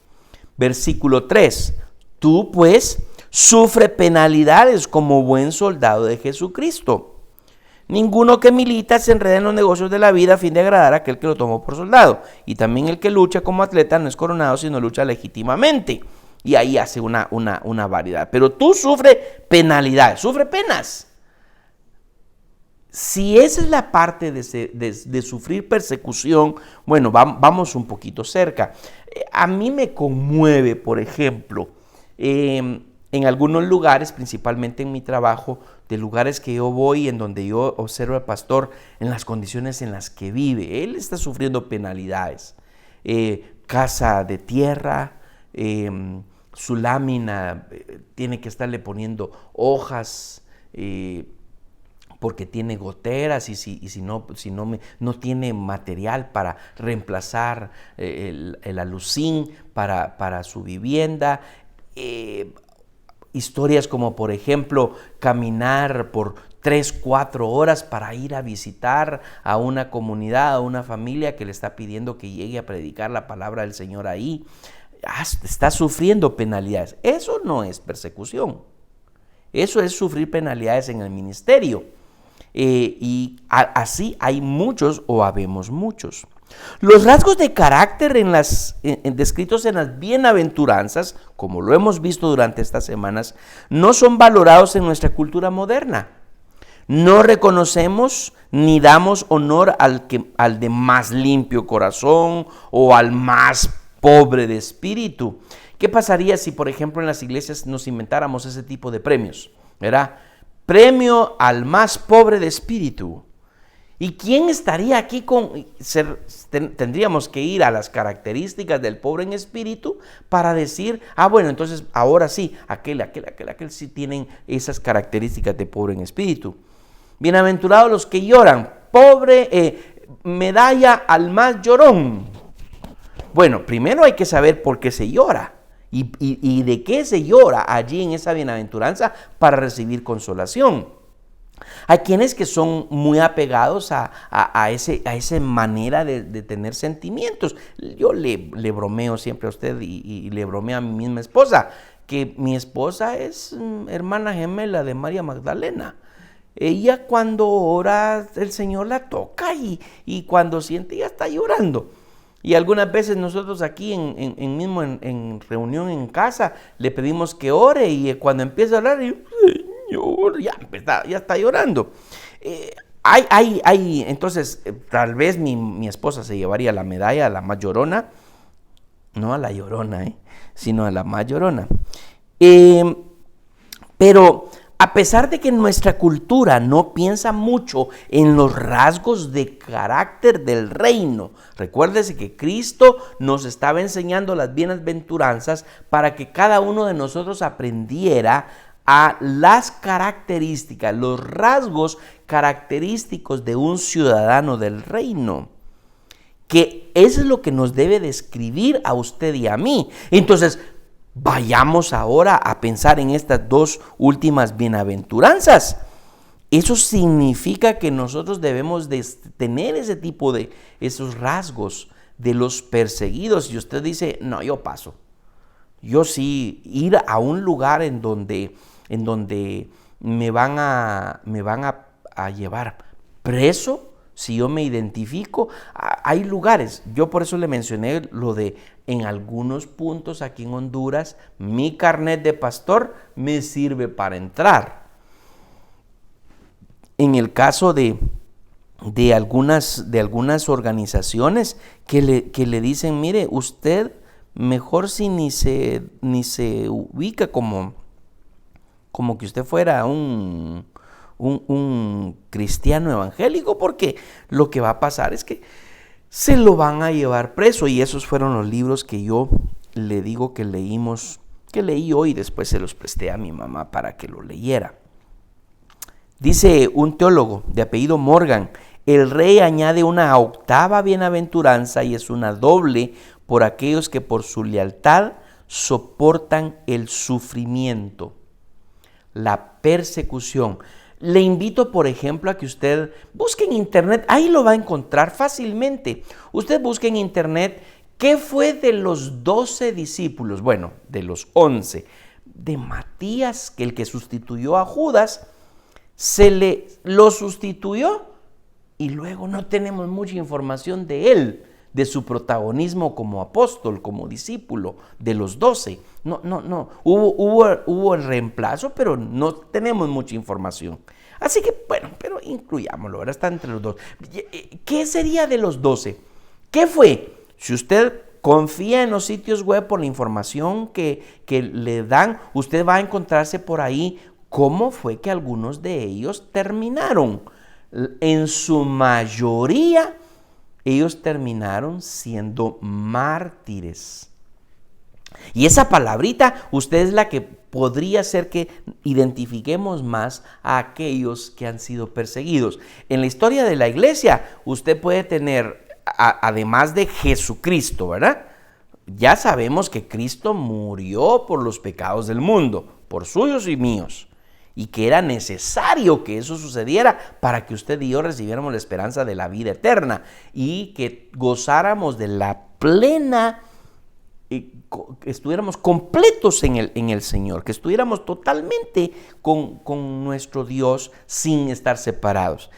Versículo 3. Tú, pues, sufre penalidades como buen soldado de Jesucristo. Ninguno que milita se enreda en los negocios de la vida a fin de agradar a aquel que lo tomó por soldado. Y también el que lucha como atleta no es coronado, sino lucha legítimamente. Y ahí hace una variedad. Pero tú sufre penalidades, sufre penas. Si esa es la parte de sufrir persecución, bueno, vamos un poquito cerca. A mí me conmueve, por ejemplo, en algunos lugares, principalmente en mi trabajo, de lugares que yo voy, en donde yo observo al pastor en las condiciones en las que vive. Él está sufriendo penalidades. Casa de tierra, su lámina tiene que estarle poniendo hojas, porque tiene goteras y si no tiene material para reemplazar el alucín para su vivienda. Historias como, por ejemplo, caminar por 3-4 horas para ir a visitar a una comunidad, a una familia que le está pidiendo que llegue a predicar la palabra del Señor ahí. Está sufriendo penalidades. Eso no es persecución. Eso es sufrir penalidades en el ministerio. Así hay muchos o habemos muchos. Los rasgos de carácter descritos en las bienaventuranzas, como lo hemos visto durante estas semanas, no son valorados en nuestra cultura moderna. No reconocemos ni damos honor al de más limpio corazón o al más pobre de espíritu. ¿Qué pasaría si, por ejemplo, en las iglesias nos inventáramos ese tipo de premios? ¿Verdad? Premio al más pobre de espíritu. ¿Y quién estaría aquí tendríamos que ir a las características del pobre en espíritu para decir, bueno, entonces ahora sí, aquel sí tienen esas características de pobre en espíritu. Bienaventurados los que lloran, medalla al más llorón. Bueno, primero hay que saber por qué se llora y de qué se llora allí en esa bienaventuranza para recibir consolación. Hay quienes que son muy apegados a esa manera de tener sentimientos. Yo le bromeo siempre a usted y le bromeo a mi misma esposa, que mi esposa es hermana gemela de María Magdalena. Ella cuando ora el Señor la toca y cuando siente ya está llorando. Y algunas veces nosotros aquí en reunión en casa le pedimos que ore y cuando empieza a orar, Señor, ya está llorando. Entonces, tal vez mi esposa se llevaría la medalla a la más llorona, no a la llorona, sino a la más llorona. Pero a pesar de que nuestra cultura no piensa mucho en los rasgos de carácter del reino, recuérdese que Cristo nos estaba enseñando las bienaventuranzas para que cada uno de nosotros aprendiera a las características, los rasgos característicos de un ciudadano del reino, que eso es lo que nos debe describir a usted y a mí. Entonces, vayamos ahora a pensar en estas dos últimas bienaventuranzas. Eso significa que nosotros debemos de tener ese tipo de esos rasgos de los perseguidos. Y usted dice, no, yo paso. Yo sí, ir a un lugar en donde me van a llevar preso, si yo me identifico. Hay lugares, yo por eso le mencioné lo de en algunos puntos aquí en Honduras, mi carnet de pastor me sirve para entrar. En el caso de algunas organizaciones que le dicen, mire, usted mejor si ni se ubica como que usted fuera un cristiano evangélico, porque lo que va a pasar es que se lo van a llevar preso. Y esos fueron los libros que yo le digo que leí hoy, después se los presté a mi mamá para que lo leyera. Dice un teólogo de apellido Morgan, el rey añade una octava bienaventuranza y es una doble por aquellos que por su lealtad soportan el sufrimiento, la persecución. Le invito, por ejemplo, a que usted busque en internet, ahí lo va a encontrar fácilmente. Usted busque en internet qué fue de los 12 discípulos, bueno, de los 11, de Matías, el que sustituyó a Judas, lo sustituyó y luego no tenemos mucha información de él, de su protagonismo como apóstol, como discípulo de los 12. No. Hubo el reemplazo, pero no tenemos mucha información. Así que, bueno, pero incluyámoslo, ahora está entre los dos. ¿Qué sería de los 12? ¿Qué fue? Si usted confía en los sitios web por la información que le dan, usted va a encontrarse por ahí cómo fue que algunos de ellos terminaron. En su mayoría, ellos terminaron siendo mártires. Y esa palabrita, usted es la que podría ser que identifiquemos más a aquellos que han sido perseguidos. En la historia de la iglesia, usted puede tener, además de Jesucristo, ¿verdad? Ya sabemos que Cristo murió por los pecados del mundo, por suyos y míos, y que era necesario que eso sucediera para que usted y yo recibiéramos la esperanza de la vida eterna y que gozáramos de la plena, estuviéramos completos en el Señor, que estuviéramos totalmente con nuestro Dios sin estar separados.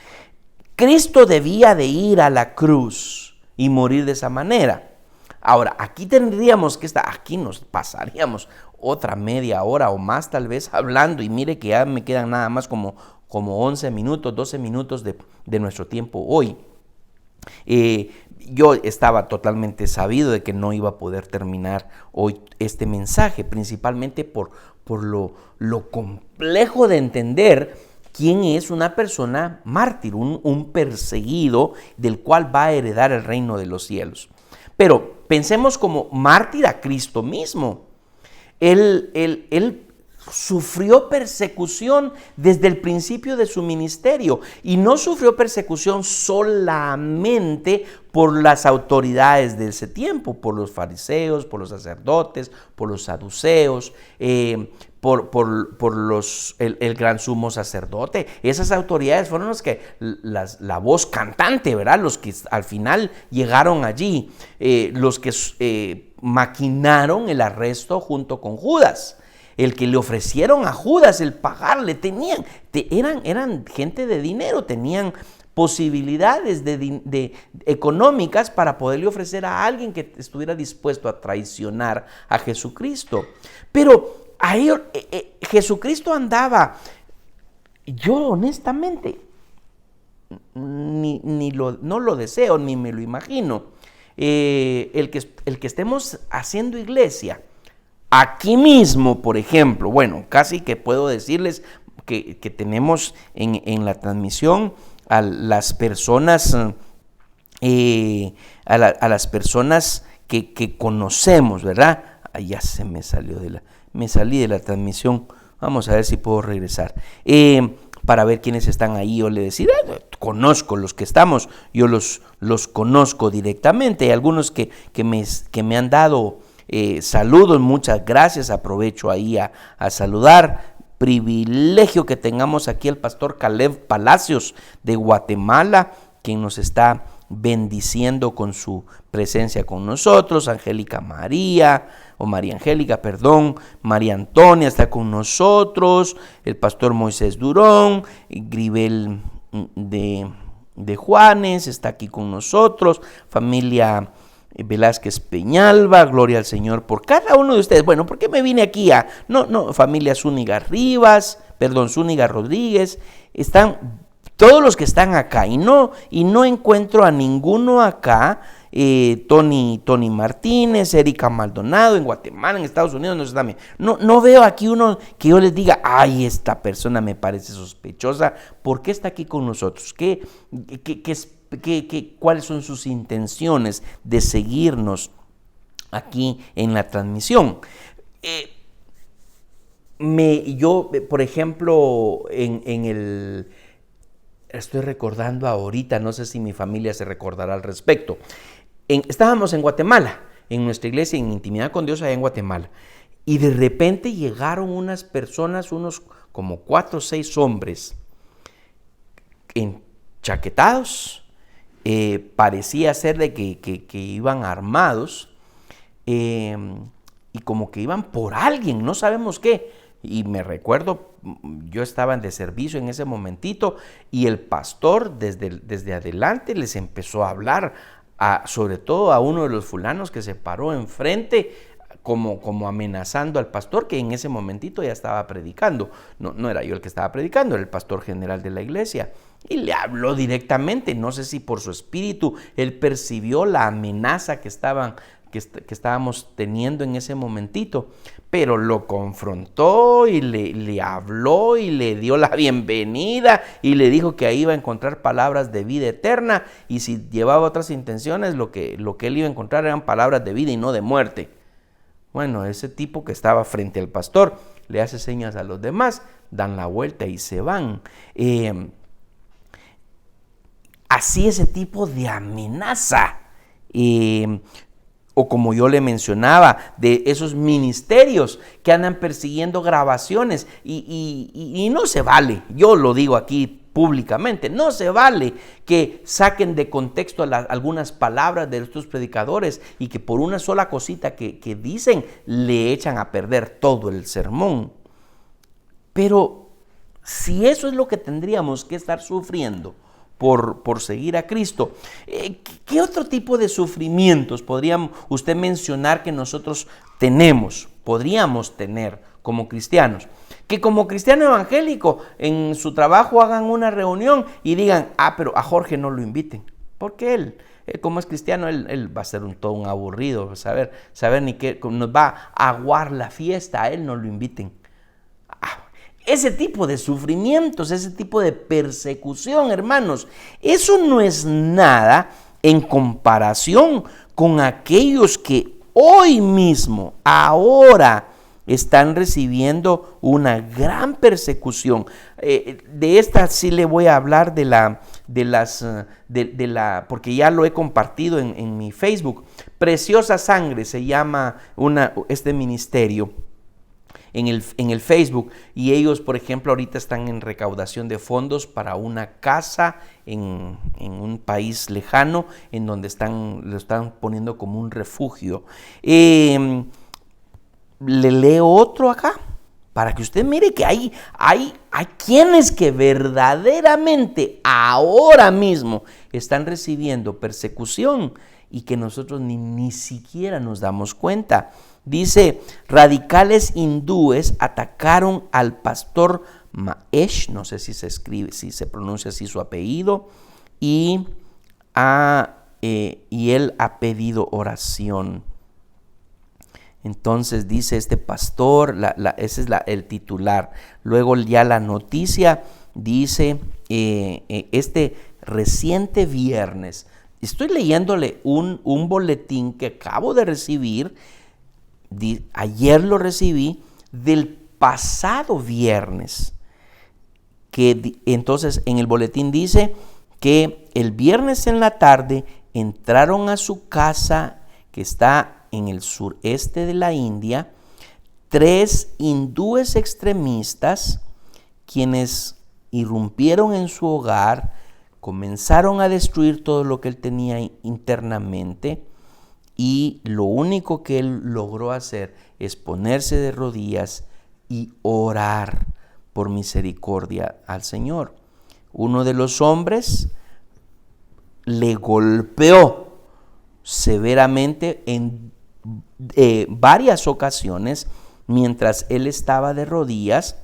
Cristo debía de ir a la cruz y morir de esa manera. Ahora, aquí tendríamos que estar, aquí nos pasaríamos otra media hora o más tal vez hablando, y mire que ya me quedan nada más como 11 minutos, 12 minutos de nuestro tiempo hoy. Yo estaba totalmente sabido de que no iba a poder terminar hoy este mensaje, principalmente por lo complejo de entender ¿Quién es una persona mártir? Un perseguido del cual va a heredar el reino de los cielos. Pero pensemos como mártir a Cristo mismo. Él sufrió persecución desde el principio de su ministerio, y no sufrió persecución solamente por las autoridades de ese tiempo, por los fariseos, por los sacerdotes, por los saduceos, por el gran sumo sacerdote. Esas autoridades fueron los que, la voz cantante, ¿verdad? Los que al final llegaron allí, los que maquinaron el arresto junto con Judas. El que le ofrecieron a Judas el pagarle, eran gente de dinero, tenían posibilidades económicas para poderle ofrecer a alguien que estuviera dispuesto a traicionar a Jesucristo. Pero ahí Jesucristo andaba, yo honestamente no lo deseo, ni me lo imagino, el que estemos haciendo iglesia aquí mismo, por ejemplo. Bueno, casi que puedo decirles que tenemos en la transmisión a las personas, a las personas que conocemos, ¿verdad? Ay, ya se me salió me salí de la transmisión. Vamos a ver si puedo regresar. Para ver quiénes están ahí, o le decir, conozco los que estamos, yo los conozco directamente. Hay algunos que me han dado saludos, muchas gracias, aprovecho ahí a saludar. Privilegio que tengamos aquí el pastor Caleb Palacios de Guatemala, quien nos está bendiciendo con su presencia con nosotros. María Antonia está con nosotros, el pastor Moisés Durón, Gribel de Juanes está aquí con nosotros, familia Velázquez Peñalba, gloria al Señor por cada uno de ustedes. Bueno, ¿por qué me vine aquí familia Zúñiga Rodríguez? Están todos los que están acá, y no encuentro a ninguno acá. Tony Martínez, Erika Maldonado en Guatemala, en Estados Unidos, no veo aquí uno que yo les diga, ay, esta persona me parece sospechosa. ¿Por qué está aquí con nosotros? ¿Cuáles son sus intenciones de seguirnos aquí en la transmisión? Yo, por ejemplo, estoy recordando ahorita, no sé si mi familia se recordará al respecto. Estábamos en Guatemala, en nuestra iglesia, en intimidad con Dios allá en Guatemala, y de repente llegaron unas personas, unos como 4 o 6 hombres, enchaquetados, parecía ser de que iban armados, y como que iban por alguien, no sabemos qué. Y me recuerdo, yo estaba de servicio en ese momentito, y el pastor desde adelante les empezó a hablar, sobre todo a uno de los fulanos que se paró enfrente, como amenazando al pastor, que en ese momentito ya estaba predicando. No era yo el que estaba predicando, era el pastor general de la iglesia. Y le habló directamente. No sé si por su espíritu él percibió la amenaza que estábamos teniendo en ese momentito, pero lo confrontó y le habló y le dio la bienvenida y le dijo que ahí iba a encontrar palabras de vida eterna, y si llevaba otras intenciones, lo que él iba a encontrar eran palabras de vida y no de muerte. Bueno, ese tipo que estaba frente al pastor le hace señas a los demás, dan la vuelta y se van. Así, ese tipo de amenaza, o como yo le mencionaba, de esos ministerios que andan persiguiendo grabaciones, y no se vale, yo lo digo aquí públicamente, no se vale que saquen de contexto algunas palabras de estos predicadores, y que por una sola cosita que dicen le echan a perder todo el sermón. Pero si eso es lo que tendríamos que estar sufriendo por seguir a Cristo, ¿qué otro tipo de sufrimientos podría usted mencionar que nosotros podríamos tener como cristianos? Que como cristiano evangélico en su trabajo hagan una reunión y digan, pero a Jorge no lo inviten, porque él como es cristiano, él va a ser todo un aburrido, saber ni qué, nos va a aguar la fiesta, a él no lo inviten. ese tipo de sufrimientos, ese tipo de persecución, hermanos, eso no es nada en comparación con aquellos que hoy mismo, ahora, están recibiendo una gran persecución. De esta sí le voy a hablar porque ya lo he compartido en mi Facebook. Preciosa Sangre se llama este ministerio en el Facebook, y ellos, por ejemplo, ahorita están en recaudación de fondos para una casa en un país lejano, en donde lo están poniendo como un refugio. Le leo otro acá, para que usted mire que hay quienes que verdaderamente ahora mismo están recibiendo persecución y que nosotros ni siquiera nos damos cuenta. Dice, radicales hindúes atacaron al pastor Mahesh, no sé si se pronuncia así su apellido, y él ha pedido oración. Entonces dice este pastor, ese es el titular. Luego ya la noticia dice, este reciente viernes, estoy leyéndole un boletín que acabo de recibir, ayer lo recibí, del pasado viernes, que entonces en el boletín dice que el viernes en la tarde entraron a su casa que está en el sureste de la India, 3 hindúes extremistas quienes irrumpieron en su hogar, comenzaron a destruir todo lo que él tenía internamente, y lo único que él logró hacer es ponerse de rodillas y orar por misericordia al Señor. Uno de los hombres le golpeó severamente en varias ocasiones mientras él estaba de rodillas,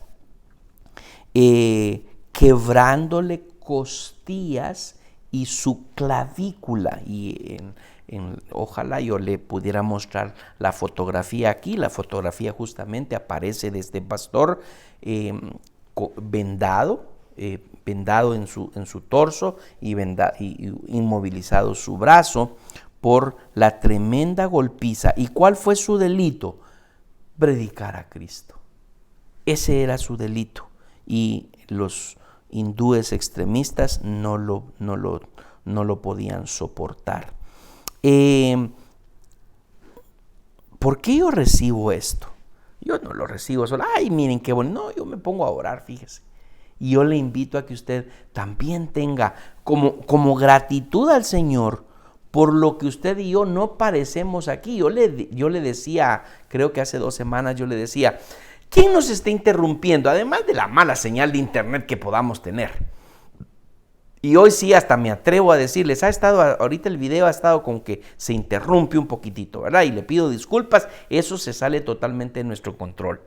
quebrándole costillas y su clavícula. Y ojalá yo le pudiera mostrar la fotografía aquí. La fotografía justamente aparece de este pastor vendado en su torso y inmovilizado su brazo por la tremenda golpiza. ¿Y cuál fue su delito? Predicar a Cristo. Ese era su delito, y los hindúes extremistas no lo podían soportar. ¿Por qué yo recibo esto? Yo no lo recibo solo, ay, miren qué bueno. No, yo me pongo a orar, fíjese. Y yo le invito a que usted también tenga como gratitud al Señor por lo que usted y yo no parecemos aquí. Yo le decía, creo que hace 2 semanas, yo le decía, ¿quién nos está interrumpiendo? Además de la mala señal de internet que podamos tener. Y hoy sí hasta me atrevo a decirles, ahorita el video ha estado con que se interrumpe un poquitito, ¿verdad? Y le pido disculpas, eso se sale totalmente de nuestro control.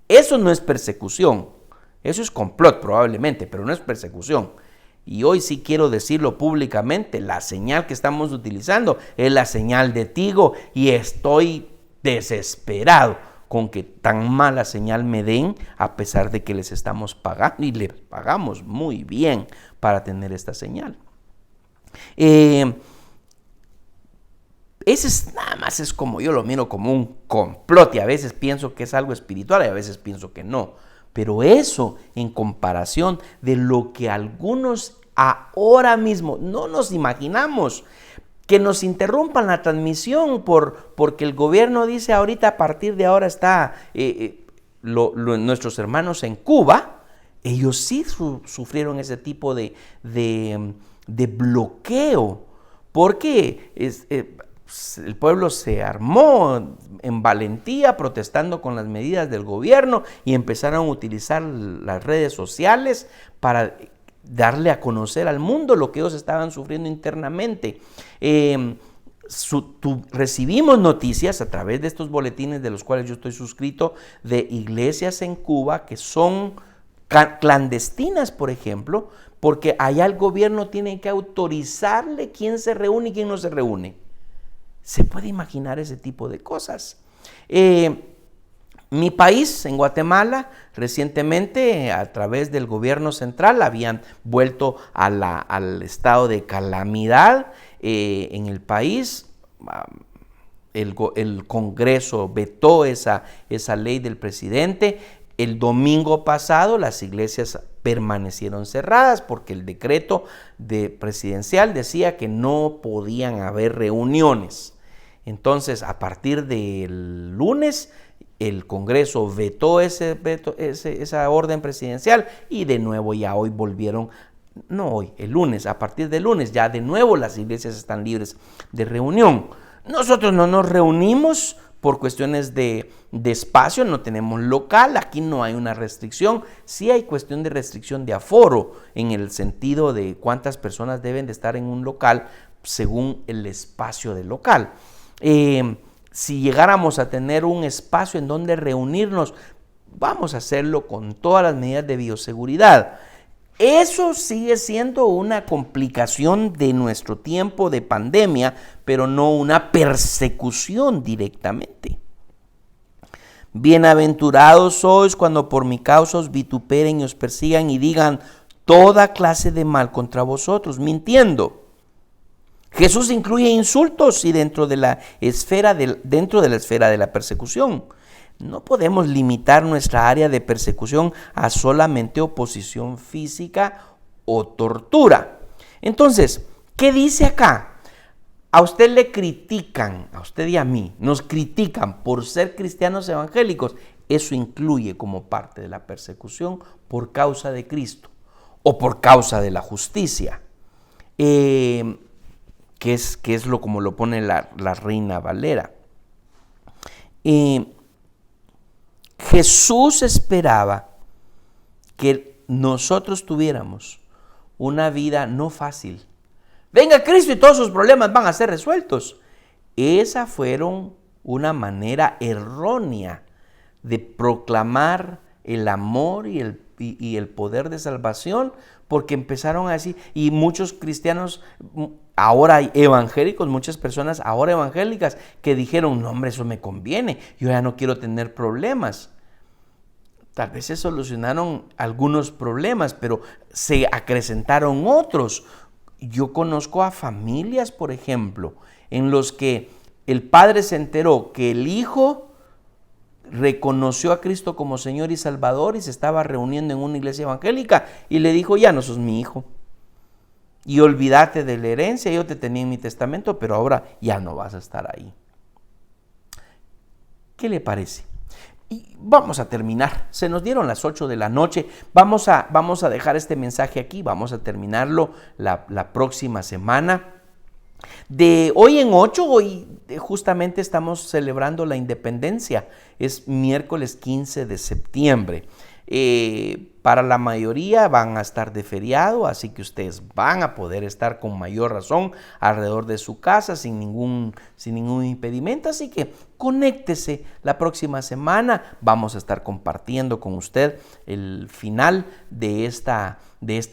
Eso no es persecución, eso es complot probablemente, pero no es persecución. Y hoy sí quiero decirlo públicamente, la señal que estamos utilizando es la señal de Tigo, y estoy desesperado con que tan mala señal me den, a pesar de que les estamos pagando, y les pagamos muy bien para tener esta señal. Ese nada más es como yo lo miro, como un complot, y a veces pienso que es algo espiritual y a veces pienso que no. Pero eso, en comparación de lo que algunos ahora mismo no nos imaginamos, que nos interrumpan la transmisión porque el gobierno dice ahorita, a partir de ahora está nuestros hermanos en Cuba, ellos sí sufrieron ese tipo de bloqueo, porque el pueblo se armó en valentía protestando con las medidas del gobierno y empezaron a utilizar las redes sociales para darle a conocer al mundo lo que ellos estaban sufriendo internamente. Recibimos noticias a través de estos boletines de los cuales yo estoy suscrito, de iglesias en Cuba que son clandestinas, por ejemplo, porque allá el gobierno tiene que autorizarle quién se reúne y quién no se reúne. ¿Se puede imaginar ese tipo de cosas? Mi país, en Guatemala, recientemente a través del gobierno central habían vuelto al estado de calamidad en el país. El Congreso vetó esa ley del presidente. El domingo pasado las iglesias permanecieron cerradas porque el decreto presidencial decía que no podían haber reuniones. Entonces, a partir del lunes, el Congreso vetó esa orden presidencial y de nuevo ya hoy volvieron, no hoy, el lunes, a partir del lunes ya de nuevo las iglesias están libres de reunión. Nosotros no nos reunimos por cuestiones de espacio, no tenemos local, aquí no hay una restricción, sí hay cuestión de restricción de aforo en el sentido de cuántas personas deben de estar en un local según el espacio del local. Si llegáramos a tener un espacio en donde reunirnos, vamos a hacerlo con todas las medidas de bioseguridad. Eso sigue siendo una complicación de nuestro tiempo de pandemia, pero no una persecución directamente. Bienaventurados sois cuando por mi causa os vituperen y os persigan y digan toda clase de mal contra vosotros, mintiendo. Jesús incluye insultos y dentro de la esfera de la persecución. No podemos limitar nuestra área de persecución a solamente oposición física o tortura. Entonces, ¿qué dice acá? A usted le critican, a usted y a mí, nos critican por ser cristianos evangélicos. Eso incluye como parte de la persecución por causa de Cristo o por causa de la justicia. Que es como lo pone la Reina Valera. Jesús esperaba que nosotros tuviéramos una vida no fácil. Venga Cristo y todos sus problemas van a ser resueltos. Esa fueron una manera errónea de proclamar el amor y el poder de salvación, porque empezaron a decir, y muchos cristianos ahora evangélicos, muchas personas ahora evangélicas que dijeron, no hombre, eso me conviene, yo ya no quiero tener problemas. Tal vez se solucionaron algunos problemas, pero se acrecentaron otros. Yo conozco a familias, por ejemplo, en los que el padre se enteró que el hijo reconoció a Cristo como Señor y Salvador y se estaba reuniendo en una iglesia evangélica y le dijo, ya no sos mi hijo. Y olvídate de la herencia, yo te tenía en mi testamento, pero ahora ya no vas a estar ahí. ¿Qué le parece? Y vamos a terminar. Se nos dieron las 8 de la noche. Vamos a dejar este mensaje aquí. Vamos a terminarlo la próxima semana. De hoy en 8, hoy justamente estamos celebrando la independencia. Es miércoles 15 de septiembre. Para la mayoría van a estar de feriado, así que ustedes van a poder estar con mayor razón alrededor de su casa sin ningún impedimento. Así que conéctese la próxima semana. Vamos a estar compartiendo con usted el final de esta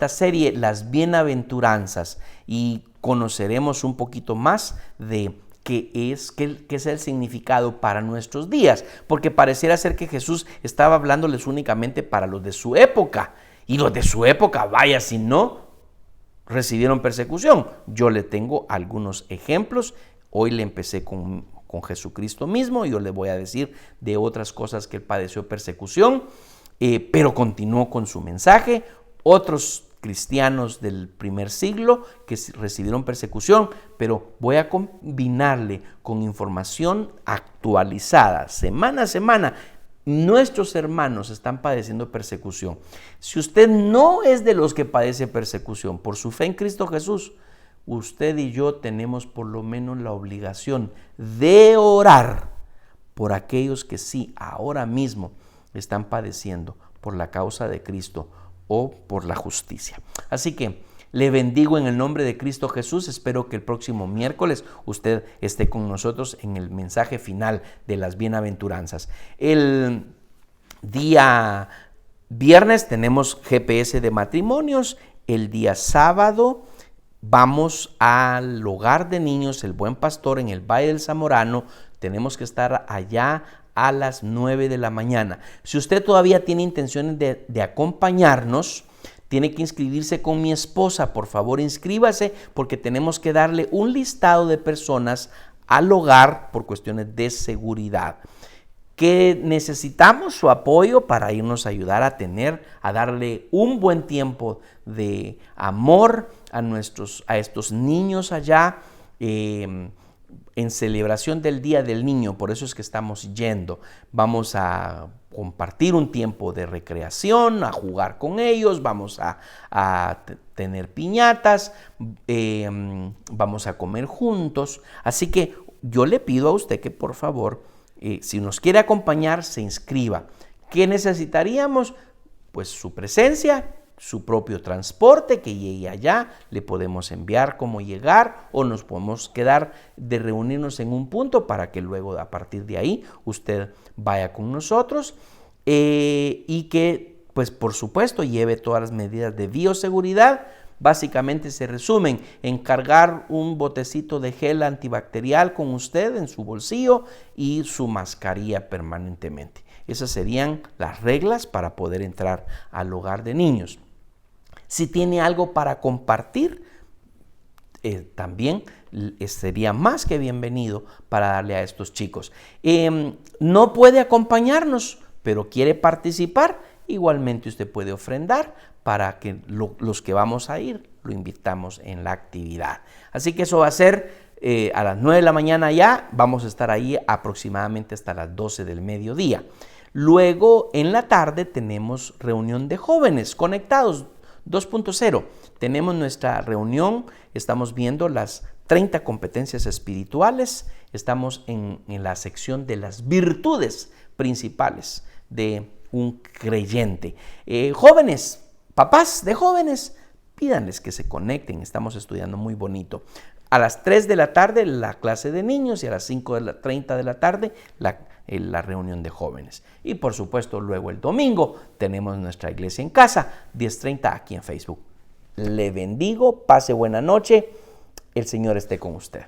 serie, las bienaventuranzas, y conoceremos un poquito más de qué es el significado para nuestros días, porque pareciera ser que Jesús estaba hablándoles únicamente para los de su época, y los de su época, vaya si no recibieron persecución. Yo le tengo algunos ejemplos. Hoy le empecé con Jesucristo mismo, yo le voy a decir de otras cosas que él padeció persecución, pero continuó con su mensaje. Otros cristianos del primer siglo que recibieron persecución, pero voy a combinarle con información actualizada. Semana a semana, nuestros hermanos están padeciendo persecución. Si usted no es de los que padece persecución por su fe en Cristo Jesús, usted y yo tenemos por lo menos la obligación de orar por aquellos que sí, ahora mismo están padeciendo por la causa de Cristo o por la justicia. Así que le bendigo en el nombre de Cristo Jesús. Espero que el próximo miércoles usted esté con nosotros en el mensaje final de las bienaventuranzas. El día viernes tenemos GPS de matrimonios. El día sábado vamos al hogar de niños El Buen Pastor en el Valle del Zamorano. Tenemos que estar allá a las 9 de la mañana. Si usted todavía tiene intenciones de acompañarnos, tiene que inscribirse con mi esposa. Por favor, inscríbase porque tenemos que darle un listado de personas al hogar por cuestiones de seguridad. Que necesitamos su apoyo para irnos a ayudar a darle un buen tiempo de amor a estos niños allá, en celebración del Día del Niño. Por eso es que estamos yendo. Vamos a compartir un tiempo de recreación, a jugar con ellos, vamos a tener piñatas, vamos a comer juntos. Así que yo le pido a usted que por favor, si nos quiere acompañar, se inscriba. ¿Qué necesitaríamos? Pues su presencia, su propio transporte que llegue allá, le podemos enviar cómo llegar o nos podemos quedar de reunirnos en un punto para que luego a partir de ahí usted vaya con nosotros, y que pues por supuesto lleve todas las medidas de bioseguridad. Básicamente se resumen en cargar un botecito de gel antibacterial con usted en su bolsillo y su mascarilla permanentemente. Esas serían las reglas para poder entrar al hogar de niños. Si tiene algo para compartir, también sería más que bienvenido para darle a estos chicos. No puede acompañarnos, pero quiere participar, igualmente usted puede ofrendar para que los que vamos a ir lo invitamos en la actividad. Así que eso va a ser a las 9 de la mañana ya, vamos a estar ahí aproximadamente hasta las 12 del mediodía. Luego en la tarde tenemos reunión de jóvenes conectados 2.0. Tenemos nuestra reunión, estamos viendo las 30 competencias espirituales, estamos en la sección de las virtudes principales de un creyente. Jóvenes, papás de jóvenes, pídanles que se conecten, estamos estudiando muy bonito. A las 3 de la tarde la clase de niños y a las 5:30 de la tarde la reunión de jóvenes. Y por supuesto luego el domingo tenemos nuestra iglesia en casa, 10:30 aquí en Facebook. Le bendigo, pase buena noche, el Señor esté con usted.